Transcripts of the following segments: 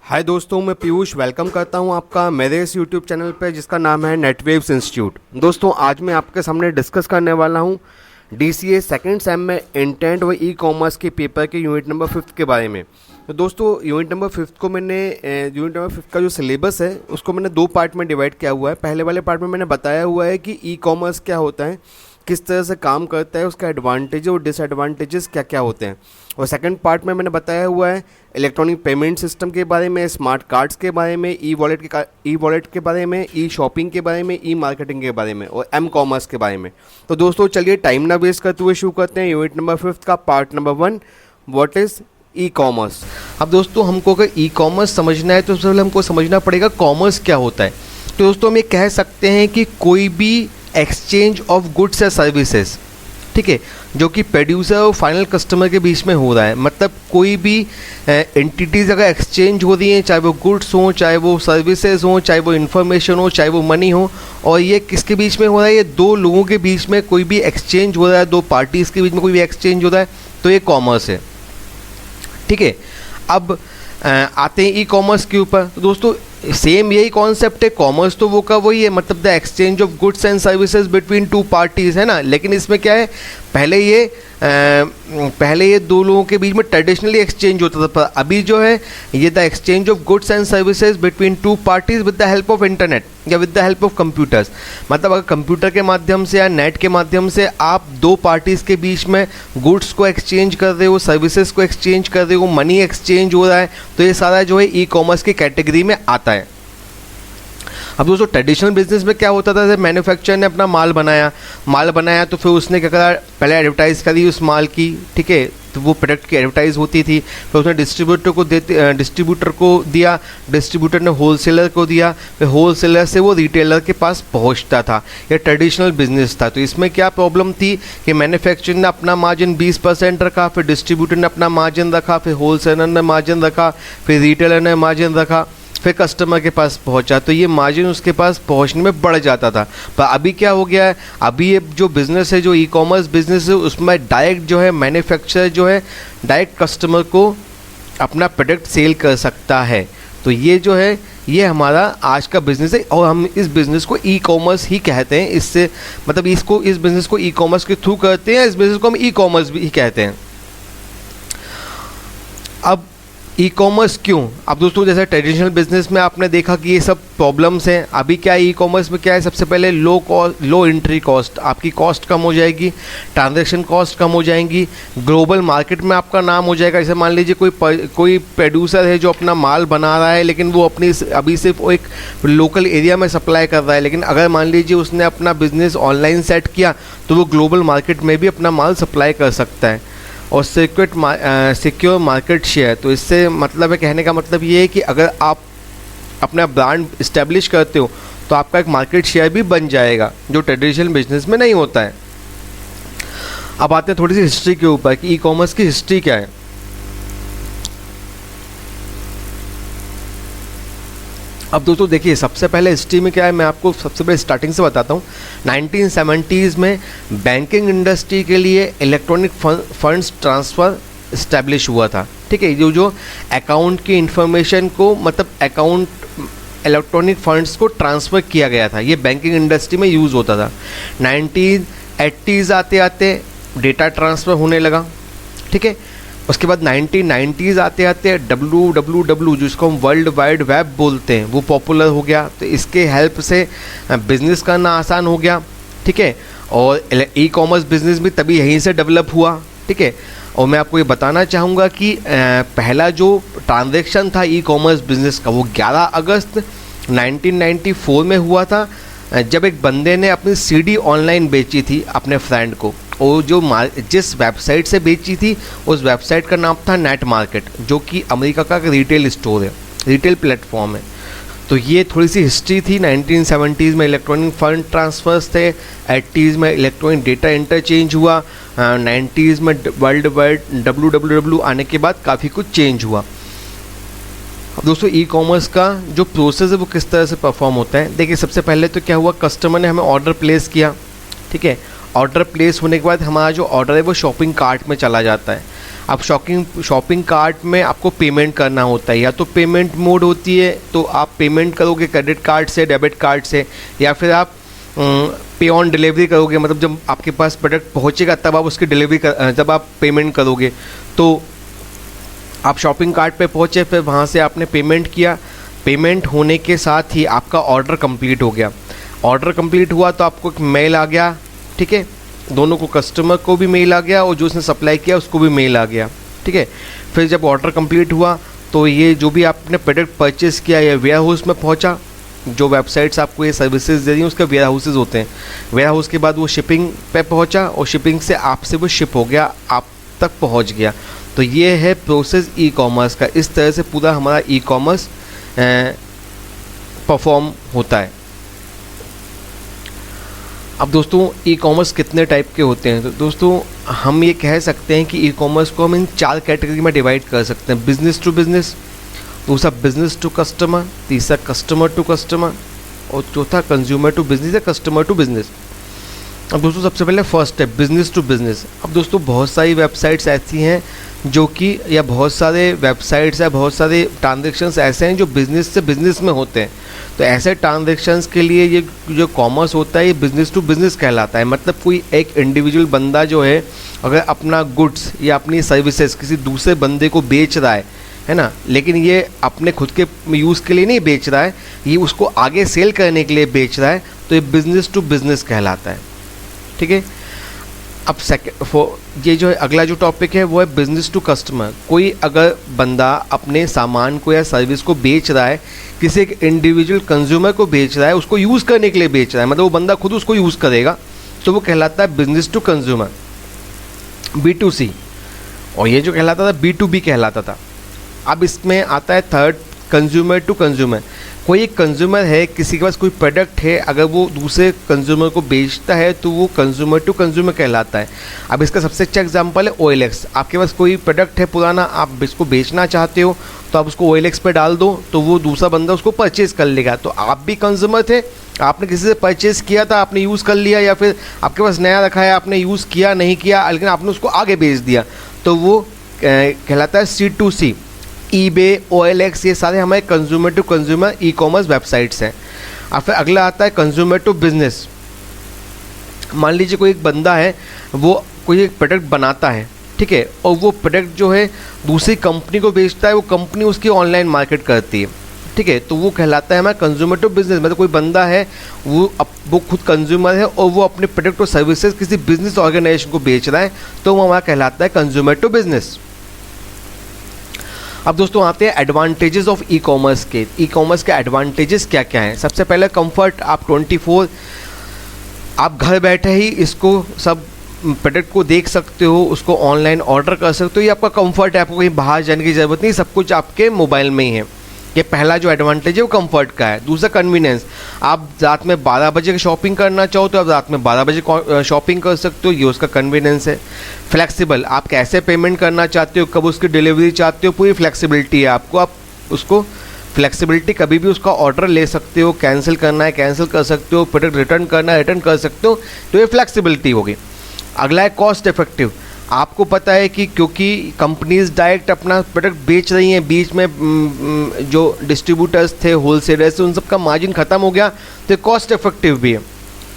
हाय दोस्तों, मैं पीयूष वेलकम करता हूं आपका मेरे इस यूट्यूब चैनल पे जिसका नाम है नेटवेव्स इंस्टीट्यूट। दोस्तों आज मैं आपके सामने डिस्कस करने वाला हूं डीसीए सेकंड सेम में इंटेंट व ई कॉमर्स के पेपर के यूनिट नंबर 5 के बारे में। तो दोस्तों यूनिट नंबर 5 को यूनिट नंबर 5 का जो सिलेबस है उसको मैंने 2 पार्ट में डिवाइड किया हुआ है। पहले वाले पार्ट में मैंने बताया हुआ है कि ई कॉमर्स क्या होता है, किस तरह से काम करता है, उसका एडवांटेज और डिसएडवांटेजेस क्या क्या होते हैं। और सेकंड पार्ट में मैंने बताया हुआ है इलेक्ट्रॉनिक पेमेंट सिस्टम के बारे में, स्मार्ट कार्ड्स के बारे में, ई वॉलेट के बारे में, ई शॉपिंग के बारे में, ई मार्केटिंग के बारे में और एम कॉमर्स के बारे में। तो दोस्तों चलिए टाइम ना वेस्ट करते हुए शुरू करते हैं यूनिट नंबर 5 का part number 1, what is e commerce. अब दोस्तों हमको अगर ई कॉमर्स समझना है तो सबसे पहले हमको समझना पड़ेगा कॉमर्स क्या होता है। तो दोस्तों हम ये कह सकते हैं कि कोई भी एक्सचेंज ऑफ गुड्स या सर्विसेज, ठीक है, जो कि प्रोड्यूसर और फाइनल कस्टमर के बीच में हो रहा है। मतलब कोई भी एंटिटीज़ अगर एक्सचेंज हो रही हैं, चाहे वो गुड्स हों, चाहे वो सर्विसेज हों, चाहे वो इन्फॉर्मेशन हो, चाहे वो मनी हो, और ये किसके बीच में हो रहा है, ये दो लोगों के बीच में कोई भी एक्सचेंज हो रहा है, दो पार्टीज़ के बीच में कोई भी एक्सचेंज हो रहा है, तो ये कॉमर्स है। ठीक है, अब आते हैं ई कॉमर्स के ऊपर। तो दोस्तों सेम यही कॉन्सेप्ट है, कॉमर्स तो वो का वही है, मतलब the exchange of goods and services between two parties, है ना। लेकिन इसमें क्या है, पहले ये दो लोगों के बीच में ट्रेडिशनली एक्सचेंज होता था, पर अभी जो है ये the exchange of goods and services between two parties with the help of internet या with the help of computers. मतलब अगर कंप्यूटर के माध्यम से या नेट के माध्यम से आप दो पार्टीज़ के बीच में गुड्स को एक्सचेंज कर रहे हो, सर्विसेज को एक्सचेंज कर रहे हो, मनी एक्सचेंज हो रहा है, तो ये सारा जो है ई कॉमर्स की कैटेगरी में आता है। अब दोस्तों ट्रेडिशनल बिजनेस में क्या होता था, जैसे मैन्युफैक्चरर ने अपना माल बनाया तो फिर उसने क्या करा, पहले एडवर्टाइज़ करी उस माल की, ठीक है, तो वो प्रोडक्ट की एडवर्टाइज होती थी, फिर उसने डिस्ट्रीब्यूटर को दिया, डिस्ट्रीब्यूटर ने होलसेलर को दिया, फिर होलसेलर से वो रिटेलर के पास पहुंचता था। ये ट्रेडिशनल बिजनेस था। तो इसमें क्या प्रॉब्लम थी कि मैन्युफैक्चरर ने अपना मार्जिन 20% रखा, फिर डिस्ट्रीब्यूटर ने अपना मार्जिन रखा, फिर होलसेलर ने मार्जिन रखा, फिर रिटेलर ने मार्जिन रखा, फिर कस्टमर के पास पहुंचा, तो ये मार्जिन उसके पास पहुंचने में बढ़ जाता था। पर अभी क्या हो गया है, अभी ये जो बिज़नेस है, जो ई कॉमर्स बिज़नेस है, उसमें डायरेक्ट जो है मैन्युफैक्चरर जो है डायरेक्ट कस्टमर को अपना प्रोडक्ट सेल कर सकता है। तो ये जो है ये हमारा आज का बिज़नेस है और हम इस बिज़नेस को ई कॉमर्स ही कहते हैं। इससे मतलब इस बिज़नेस को ई कॉमर्स के थ्रू करते हैं, इस बिज़नेस को हम ई कॉमर्स भी कहते हैं। अब ई कॉमर्स क्यों? अब दोस्तों जैसे ट्रेडिशनल बिजनेस में आपने देखा कि ये सब प्रॉब्लम्स हैं। अभी क्या है, ई कॉमर्स में क्या है, सबसे पहले लो एंट्री कॉस्ट, आपकी कॉस्ट कम हो जाएगी, ट्रांजैक्शन कॉस्ट कम हो जाएंगी, ग्लोबल मार्केट में आपका नाम हो जाएगा। जैसे मान लीजिए कोई प्रोड्यूसर है जो अपना माल बना रहा है, लेकिन वो अभी सिर्फ एक लोकल एरिया में सप्लाई कर रहा है, लेकिन अगर मान लीजिए उसने अपना बिजनेस ऑनलाइन सेट किया तो वो ग्लोबल मार्केट में भी अपना माल सप्लाई कर सकता है। और सिक्योर मार्केट शेयर, तो इससे मतलब है, कहने का मतलब ये है कि अगर आप अपना ब्रांड इस्टेब्लिश करते हो तो आपका एक मार्केट शेयर भी बन जाएगा, जो ट्रेडिशनल बिजनेस में नहीं होता है। अब आते हैं थोड़ी सी हिस्ट्री के ऊपर कि ई कॉमर्स की हिस्ट्री क्या है। अब दोस्तों देखिए, सबसे पहले हिस्ट्री में क्या है, मैं आपको सबसे पहले स्टार्टिंग से बताता हूँ। 1970s में बैंकिंग इंडस्ट्री के लिए इलेक्ट्रॉनिक फंड्स ट्रांसफ़र इस्टेब्लिश हुआ था। ठीक है, जो अकाउंट की इंफॉर्मेशन को, मतलब अकाउंट इलेक्ट्रॉनिक फंड्स को ट्रांसफ़र किया गया था, ये बैंकिंग इंडस्ट्री में यूज़ होता था। 1980s आते आते डेटा ट्रांसफ़र होने लगा। ठीक है, उसके बाद 1990s आते आते WWW, जिसको हम वर्ल्ड वाइड वेब बोलते हैं, वो पॉपुलर हो गया। तो इसके हेल्प से बिज़नेस करना आसान हो गया। ठीक है, और ई कॉमर्स बिज़नेस भी तभी यहीं से डेवलप हुआ। ठीक है, और मैं आपको ये बताना चाहूँगा कि पहला जो ट्रांजैक्शन था ई कॉमर्स बिज़नेस का, वो 11 अगस्त 1994 में हुआ था, जब एक बंदे ने अपनी सीडी ऑनलाइन बेची थी अपने फ्रेंड को। और जिस वेबसाइट से बेची थी उस वेबसाइट का नाम था नेट मार्केट, जो कि अमेरिका का रिटेल स्टोर है, रिटेल प्लेटफॉर्म है। तो ये थोड़ी सी हिस्ट्री थी। 1970s में इलेक्ट्रॉनिक फंड ट्रांसफर्स थे, 80s में इलेक्ट्रॉनिक डेटा इंटरचेंज हुआ, 90s में वर्ल्ड वाइड WWW आने के बाद काफ़ी कुछ चेंज हुआ। अब दोस्तों ई कॉमर्स का जो प्रोसेस है वो किस तरह से परफॉर्म होता है। देखिए, सबसे पहले तो क्या हुआ, कस्टमर ने हमें ऑर्डर प्लेस किया। ठीक है, ऑर्डर प्लेस होने के बाद हमारा जो ऑर्डर है वो शॉपिंग कार्ट में चला जाता है। अब शॉपिंग कार्ट में आपको पेमेंट करना होता है, या तो पेमेंट मोड होती है तो आप पेमेंट करोगे क्रेडिट कार्ड से, डेबिट कार्ड से, या फिर आप पे ऑन डिलीवरी करोगे, मतलब जब आपके पास प्रोडक्ट पहुंचेगा तब आप उसकी जब आप पेमेंट करोगे। तो आप शॉपिंग कार्ट पे पहुंचे, फिर वहाँ से आपने पेमेंट किया, पेमेंट होने के साथ ही आपका ऑर्डर कंप्लीट हो गया। ऑर्डर कंप्लीट हुआ तो आपको एक मेल आ गया, ठीक है, दोनों को, कस्टमर को भी मेल आ गया और जो उसने सप्लाई किया उसको भी मेल आ गया, ठीक है। फिर जब ऑर्डर कंप्लीट हुआ तो ये जो भी आपने प्रोडक्ट परचेज़ किया ये वेयर हाउस में पहुंचा। जो वेबसाइट्स आपको ये सर्विसेज दे रही हैं उसके वेयर हाउसेज होते हैं। वेयर हाउस के बाद वो शिपिंग पे पहुंचा और शिपिंग से आपसे वो शिप हो गया, आप तक पहुंच गया। तो ये है प्रोसेस ई कॉमर्स का। इस तरह से पूरा हमारा ई कॉमर्स परफॉर्म होता है। अब दोस्तों ई कॉमर्स कितने टाइप के होते हैं? तो दोस्तों हम ये कह सकते हैं कि ई कॉमर्स को हम इन 4 कैटेगरी में डिवाइड कर सकते हैं। बिजनेस टू बिजनेस, दूसरा बिजनेस टू कस्टमर, तीसरा कस्टमर टू कस्टमर और चौथा कंज्यूमर टू बिजनेस या कस्टमर टू बिजनेस। अब दोस्तों सबसे पहले फर्स्ट है बिजनेस टू बिजनेस। अब दोस्तों बहुत सारी वेबसाइट्स ऐसी हैं जो कि, या बहुत सारे वेबसाइट्स या बहुत सारे ट्रांजेक्शन्स ऐसे हैं जो बिज़नेस से बिज़नेस में होते हैं। तो ऐसे ट्रांजेक्शन्स के लिए ये जो कॉमर्स होता है ये बिज़नेस टू बिज़नेस कहलाता है। मतलब कोई एक इंडिविजुअल बंदा जो है अगर अपना गुड्स या अपनी सर्विसेज किसी दूसरे बंदे को बेच रहा है ना, लेकिन ये अपने खुद के यूज़ के लिए नहीं बेच रहा है, ये उसको आगे सेल करने के लिए बेच रहा है, तो ये बिज़नेस टू बिज़नेस कहलाता है, ठीक है। अब ये जो है अगला जो टॉपिक है वो है बिज़नेस टू कस्टमर। कोई अगर बंदा अपने सामान को या सर्विस को बेच रहा है, किसी एक इंडिविजुअल कंज्यूमर को बेच रहा है, उसको यूज़ करने के लिए बेच रहा है, मतलब वो बंदा खुद उसको यूज़ करेगा, तो वो कहलाता है बिज़नेस टू कंज्यूमर, B2C। और ये जो कहलाता था B2B कहलाता था। अब इसमें आता है थर्ड, कंज्यूमर टू कंज्यूमर। कोई एक कंज्यूमर है, किसी के पास कोई प्रोडक्ट है, अगर वो दूसरे कंज्यूमर को बेचता है तो वो कंज्यूमर टू कंज्यूमर कहलाता है। अब इसका सबसे अच्छा एग्जांपल है OLX। आपके पास कोई प्रोडक्ट है पुराना, आप इसको बेचना चाहते हो तो आप उसको OLX पे डाल दो, तो वो दूसरा बंदा उसको परचेज़ कर लेगा। तो आप भी कंज्यूमर थे, आपने किसी से परचेज़ किया था, आपने यूज़ कर लिया, या फिर आपके पास नया रखा है, आपने यूज़ किया नहीं किया, लेकिन आपने उसको आगे बेच दिया, तो वो कहलाता है C2C। eBay, OLX ये सारे हमारे consumer to consumer e commerce websites हैं। और फिर अगला आता है कंज्यूमर टू बिजनेस। मान लीजिए कोई एक बंदा है, वो कोई एक प्रोडक्ट बनाता है, ठीक है, और वो प्रोडक्ट जो है दूसरी कंपनी को बेचता है, वो कंपनी उसकी ऑनलाइन मार्केट करती है, ठीक है, तो वो कहलाता है हमारा कंज्यूमर टू बिजनेस। मतलब कोई बंदा है, वो खुद कंज्यूमर है और वो अपने प्रोडक्ट और सर्विसेज किसी बिजनेस ऑर्गेनाइजेशन को बेच रहा है, तो वो हमारा कहलाता है कंज्यूमर टू बिजनेस। अब दोस्तों आते हैं एडवांटेजेस ऑफ ई कॉमर्स के। ई कॉमर्स के एडवांटेजेस क्या क्या हैं? सबसे पहले कंफर्ट। आप 24 आप घर बैठे ही इसको सब प्रोडक्ट को देख सकते हो, उसको ऑनलाइन ऑर्डर कर सकते हो, ये आपका कंफर्ट है, आपको कहीं बाहर जाने की ज़रूरत नहीं, सब कुछ आपके मोबाइल में ही है। ये पहला जो एडवांटेज है वो कंफर्ट का है। दूसरा कन्वीनियंस। आप रात में 12 बजे शॉपिंग करना चाहो तो आप रात में 12 बजे शॉपिंग कर सकते हो, ये उसका कन्वीनियंस है। फ्लेक्सिबल। आप कैसे पेमेंट करना चाहते हो, कब उसकी डिलीवरी चाहते हो, पूरी फ्लेक्सिबिलिटी है आपको। आप उसको फ्लेक्सिबिलिटी, कभी भी उसका ऑर्डर ले सकते हो, कैंसिल करना है कैंसिल कर सकते हो, प्रोडक्ट रिटर्न करना है रिटर्न कर सकते हो, तो ये फ्लेक्सिबिलिटी होगी। अगला है कॉस्ट इफेक्टिव। आपको पता है कि क्योंकि कंपनीज डायरेक्ट अपना प्रोडक्ट बेच रही हैं, बीच में जो डिस्ट्रीब्यूटर्स थे, होलसेलर्स थे, उन सब का मार्जिन ख़त्म हो गया, तो कॉस्ट इफेक्टिव भी है,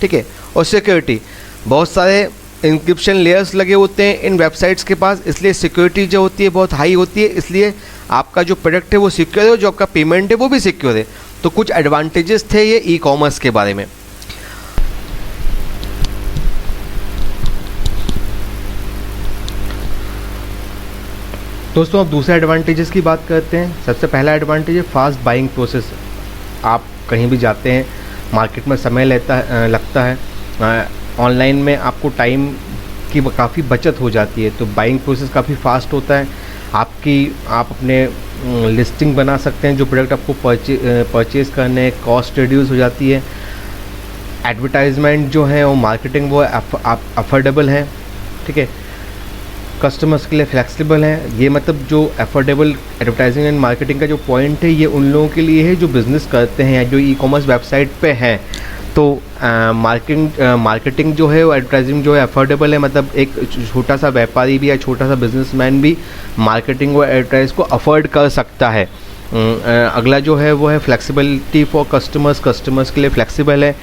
ठीक है। और सिक्योरिटी। बहुत सारे इंक्रिप्शन लेयर्स लगे होते हैं इन वेबसाइट्स के पास, इसलिए सिक्योरिटी जो होती है बहुत हाई होती है, इसलिए आपका जो प्रोडक्ट है वो सिक्योर है, जो आपका पेमेंट है वो भी सिक्योर है। तो कुछ एडवांटेजेस थे ये ई कॉमर्स के बारे में। दोस्तों अब दूसरे एडवांटेजेस की बात करते हैं। सबसे पहला एडवांटेज है फास्ट बाइंग प्रोसेस। आप कहीं भी जाते हैं, मार्केट में समय लगता है, ऑनलाइन में आपको टाइम की काफ़ी बचत हो जाती है, तो बाइंग प्रोसेस काफ़ी फास्ट होता है। आप अपने लिस्टिंग बना सकते हैं, जो प्रोडक्ट आपको परचेज़ करने, कॉस्ट रिड्यूस हो जाती है। एडवर्टाइजमेंट जो है वो मार्केटिंग वो अफोर्डेबल है, ठीक है। कस्टमर्स के लिए फ्लेक्सिबल है। ये मतलब जो अफोर्डेबल एडवर्टाइजिंग एंड मार्केटिंग का जो पॉइंट है, ये उन लोगों के लिए है जो बिज़नेस करते हैं या जो ई कॉमर्स वेबसाइट पे हैं। तो मार्केटिंग जो है वो एडवर्टाइजिंग जो है अफोर्डेबल है, मतलब एक छोटा सा व्यापारी भी या छोटा सा बिजनेसमैन भी मार्केटिंग और एडवर्टाइज को अफोर्ड कर सकता है। अगला जो है वो है फ्लेक्सिबिलिटी फॉर कस्टमर्स के लिए फ्लेक्सिबल है।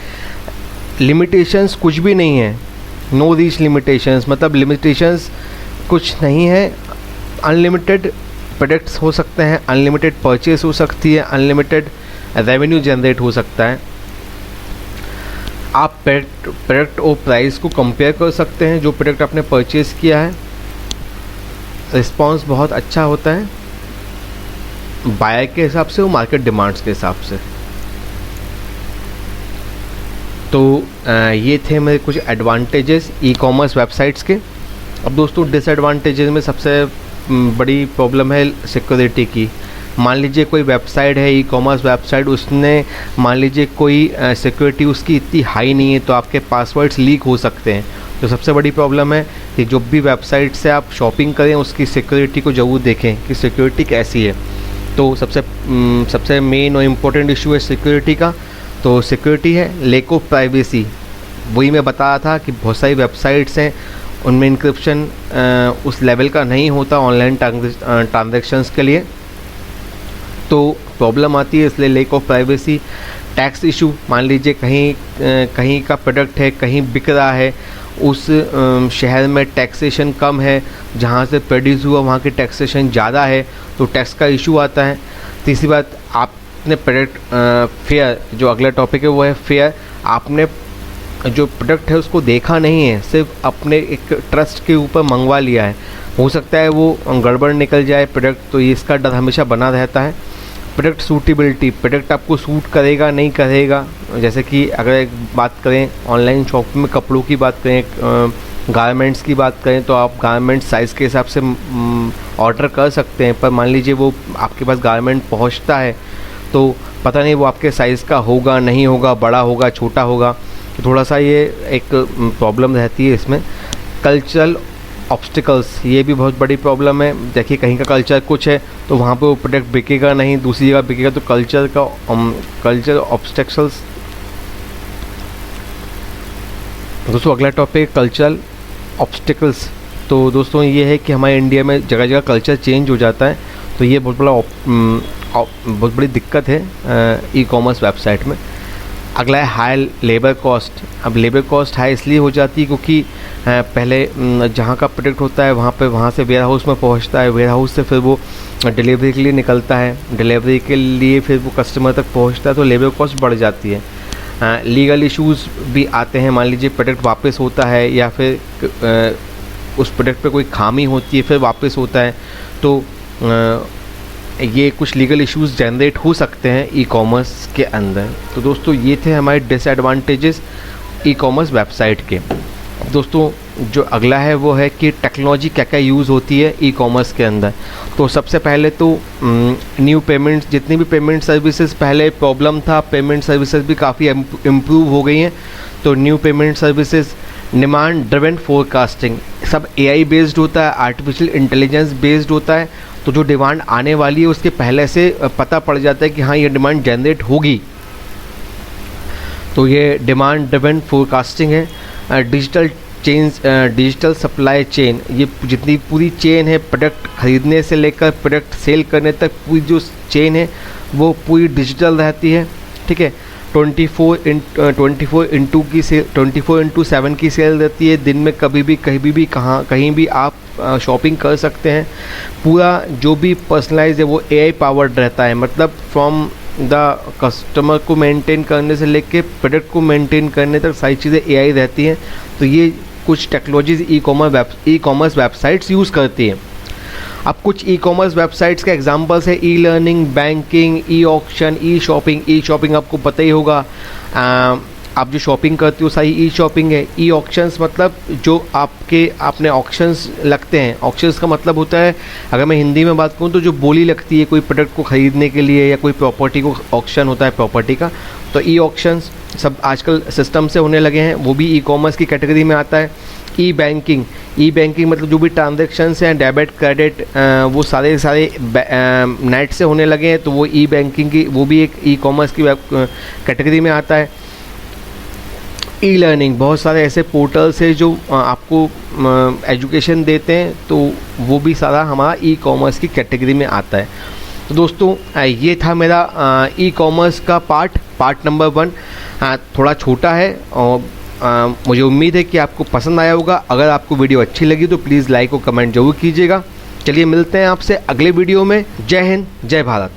लिमिटेशंस कुछ भी नहीं है, नो रीच लिमिटेशंस, मतलब लिमिटेशंस कुछ नहीं है। अनलिमिटेड प्रोडक्ट्स हो सकते हैं, अनलिमिटेड परचेस हो सकती है, अनलिमिटेड रेवेन्यू जनरेट हो सकता है। आप प्रोडक्ट और प्राइस को कंपेयर कर सकते हैं, जो प्रोडक्ट आपने परचेस किया है। रिस्पांस बहुत अच्छा होता है बायर के हिसाब से और मार्केट डिमांड्स के हिसाब से। तो ये थे मेरे कुछ एडवांटेजेस ई कॉमर्स वेबसाइट्स के। अब दोस्तों डिसएडवांटेजेस में सबसे बड़ी प्रॉब्लम है सिक्योरिटी की। मान लीजिए कोई वेबसाइट है, ई कॉमर्स वेबसाइट, उसने मान लीजिए कोई सिक्योरिटी उसकी इतनी हाई नहीं है तो आपके पासवर्ड्स लीक हो सकते हैं। तो सबसे बड़ी प्रॉब्लम है कि जो भी वेबसाइट से आप शॉपिंग करें उसकी सिक्योरिटी को ज़रूर देखें कि सिक्योरिटी कैसी है। तो सबसे मेन और इम्पोर्टेंट इशू है सिक्योरिटी का। तो सिक्योरिटी है, लैक ऑफ प्राइवेसी। वही मैं बता रहा था कि बहुत सारी वेबसाइट्स हैं उनमें इंक्रिप्शन उस लेवल का नहीं होता ऑनलाइन ट्रांजैक्शंस के लिए, तो प्रॉब्लम आती है, इसलिए lack of privacy. Tax issue, मान लीजिए कहीं का प्रोडक्ट है, कहीं बिक रहा है, उस शहर में टैक्सेशन कम है, जहाँ से प्रोड्यूस हुआ वहाँ की टैक्सेशन ज़्यादा है, तो टैक्स का इशू आता है। तीसरी बात, आपने प्रोडक्ट फेयर, जो अगला टॉपिक है वो है फेयर। आपने जो प्रोडक्ट है उसको देखा नहीं है, सिर्फ अपने एक ट्रस्ट के ऊपर मंगवा लिया है, हो सकता है वो गड़बड़ निकल जाए प्रोडक्ट, तो ये इसका डर हमेशा बना रहता है। प्रोडक्ट सूटेबिलिटी, प्रोडक्ट आपको सूट करेगा नहीं करेगा। जैसे कि अगर एक बात करें ऑनलाइन शॉपिंग में, कपड़ों की बात करें, गारमेंट्स की बात करें, तो आप गारमेंट साइज़ के हिसाब से ऑर्डर कर सकते हैं, पर मान लीजिए वो आपके पास गारमेंट पहुंचता है तो पता नहीं वो आपके साइज़ का होगा नहीं होगा, बड़ा होगा छोटा होगा, तो थोड़ा सा ये एक प्रॉब्लम रहती है इसमें। कल्चरल ऑब्स्टिकल्स, ये भी बहुत बड़ी प्रॉब्लम है। देखिए कहीं का कल्चर कुछ है तो वहाँ पे वो प्रोडक्ट बिकेगा नहीं, दूसरी जगह बिकेगा, तो कल्चर ऑब्स्टिकल्स। दोस्तों अगला टॉपिक कल्चरल ऑब्स्टिकल्स। तो दोस्तों ये है कि हमारे इंडिया में जगह जगह कल्चर चेंज हो जाता है, तो ये बहुत बड़ी दिक्कत है ई कॉमर्स वेबसाइट में। अगला है हाई लेबर कॉस्ट। अब लेबर कॉस्ट हाई इसलिए हो जाती है क्योंकि पहले जहाँ का प्रोडक्ट होता है वहाँ से वेयर हाउस में पहुँचता है, वेयर हाउस से फिर वो डिलीवरी के लिए निकलता है, डिलीवरी के लिए फिर वो कस्टमर तक पहुँचता है, तो लेबर कॉस्ट बढ़ जाती है। लीगल इश्यूज़ भी आते हैं, मान लीजिए प्रोडक्ट वापस होता है या फिर उस प्रोडक्ट पे कोई खामी होती है फिर वापस होता है, तो ये कुछ लीगल इश्यूज़ जनरेट हो सकते हैं ई कॉमर्स के अंदर। तो दोस्तों ये थे हमारे डिसएडवांटेजेस ई कॉमर्स वेबसाइट के। दोस्तों जो अगला है वो है कि टेक्नोलॉजी क्या क्या यूज़ होती है ई कॉमर्स के अंदर। तो सबसे पहले तो न्यू पेमेंट्स, जितनी भी पेमेंट सर्विसेज पहले प्रॉब्लम था, पेमेंट सर्विसेज भी काफ़ी इम्प्रूव हो गई हैं। तो new payment services, demand driven forecasting, सब AI बेस्ड होता है, आर्टिफिशियल इंटेलिजेंस बेस्ड होता है, तो जो डिमांड आने वाली है उसके पहले से पता पड़ जाता है कि हाँ ये डिमांड जनरेट होगी, तो ये डिमांड ड्रिवन फोरकास्टिंग है। डिजिटल सप्लाई चेन, ये जितनी पूरी चेन है प्रोडक्ट खरीदने से लेकर प्रोडक्ट सेल करने तक, पूरी जो चेन है वो पूरी डिजिटल रहती है, ठीक है। 24/7 की सेल रहती है, दिन में कभी भी कहीं भी आप शॉपिंग कर सकते हैं। पूरा जो भी पर्सनलाइज है वो AI पावर्ड रहता है, मतलब फ्रॉम द कस्टमर को मेंटेन करने से लेके प्रोडक्ट को मेंटेन करने तक सारी चीज़ें AI रहती हैं। तो ये कुछ technologies e commerce websites use करती हैं। अब कुछ ई कॉमर्स वेबसाइट्स के एग्जांपल्स है e learning, banking, e auction, e shopping आपको पता ही होगा, आप जो शॉपिंग करते हो सारी ई शॉपिंग है। ई ऑक्शंस मतलब जो आपने ऑक्शंस लगते हैं, ऑक्शंस का मतलब होता है, अगर मैं हिंदी में बात करूँ तो जो बोली लगती है कोई प्रोडक्ट को ख़रीदने के लिए या कोई प्रॉपर्टी को ऑक्शन होता है प्रॉपर्टी का, तो ई ऑक्शंस सब आजकल सिस्टम से होने लगे हैं, वो भी ई कॉमर्स की कैटेगरी में आता है। ई बैंकिंग मतलब जो भी ट्रांजेक्शन्स हैं, डेबिट क्रेडिट, वो सारे नेट से होने लगे हैं, तो वो ई बैंकिंग की, वो भी एक ई कॉमर्स की कैटेगरी में आता है। ई लर्निंग, बहुत सारे ऐसे पोर्टल्स है जो आपको एजुकेशन देते हैं, तो वो भी सारा हमारा ई कॉमर्स की कैटेगरी में आता है। तो दोस्तों ये था मेरा ई कॉमर्स का पार्ट नंबर 1। थोड़ा छोटा है और मुझे उम्मीद है कि आपको पसंद आया होगा। अगर आपको वीडियो अच्छी लगी तो प्लीज़ लाइक और कमेंट जरूर कीजिएगा। चलिए मिलते हैं आपसे अगले वीडियो में। जय हिंद, जय भारत।